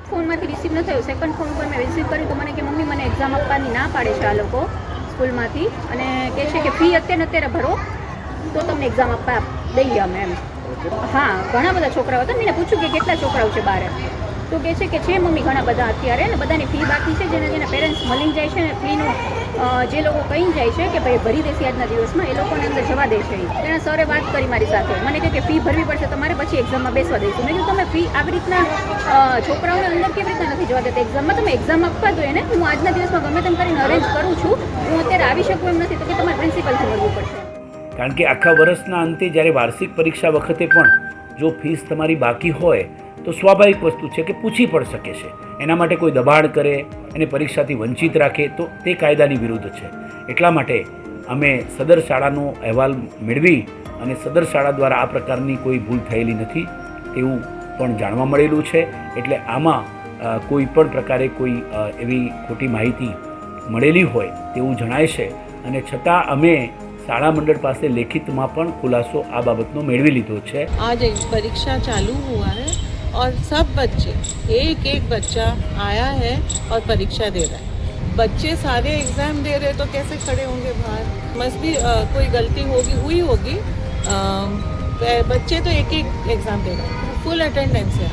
ફોનમાંથી receive ન થયું. Second phone ઉપર મેં રિસીવ કર્યું તો મને કે મમ્મી મને એક્ઝામ આપવાની ના પાડે છે આ લોકો સ્કૂલમાંથી, અને કહે છે કે ફી અત્યારે ભરો તો તમને એક્ઝામ આપવા દઈએ અમે એમ. હા, ઘણા બધા છોકરાઓ હતા. મેં પૂછ્યું કે કેટલા છોકરાઓ છે બહાર, તો કહે છે કે છે મમ્મી ઘણા બધા અત્યારે, ને બધાની ફી બાકી છે. જેના પેરેન્ટ્સ મળી જાય છે ને ફીનું જે લોકો કહી જાય છે કે ભાઈ ભરી દેશે આજના દિવસમાં, એ લોકોને અંદર જવા દે છે. તેના સરે વાત કરી મારી સાથે, મને કહે કે ફી ભરવી પડશે તમારે, પછી એક્ઝામમાં બેસવા દઈશું. મેં કીધું તમે ફી આવી રીતના છોકરાઓને અંદર કેવી રીતના નથી જવા દેતા એક્ઝામમાં? તમે એક્ઝામ આપવા દો એને. હું આજના દિવસમાં ગમે તેમ કરીને અરેન્જ કરું છું, હું અત્યારે આવી શકું એમ નથી, તો કે તમારે પ્રિન્સિપલથી મળવું પડશે. કારણ કે આખા વર્ષના અંતે જ્યારે વાર્ષિક પરીક્ષા વખતે પણ જો ફીસ તમારી બાકી હોય તો સ્વાભાવિક વસ્તુ છે કે પૂછી પણ શકે છે. એના માટે કોઈ દબાણ કરે અને પરીક્ષાથી વંચિત રાખે તો તે કાયદાની વિરુદ્ધ છે. એટલા માટે અમે સદર શાળાનો અહેવાલ મેળવી અને સદર શાળા દ્વારા આ પ્રકારની કોઈ ભૂલ થયેલી નથી તેવું પણ જાણવા મળેલું છે. એટલે આમાં કોઈ પણ પ્રકારે કોઈ એવી ખોટી માહિતી મળેલી હોય તેવું જણાય છે, અને છતાં અમે શાળા मंडल पास लेखित में पण खुलासो आ बाबतनो मेळवी लीधो छे। आज एक परीक्षा चालू हुआ है और सब बच्चे एक बच्चा आया है और परीक्षा दे रहा है। बच्चे सारे एग्जाम दे रहे तो कैसे खड़े होंगे बाहर? मस्ट भी कोई गलती हुई होगी। बच्चे तो एक एग्जाम दे रहे हैं, फुल अटेंडेंस है।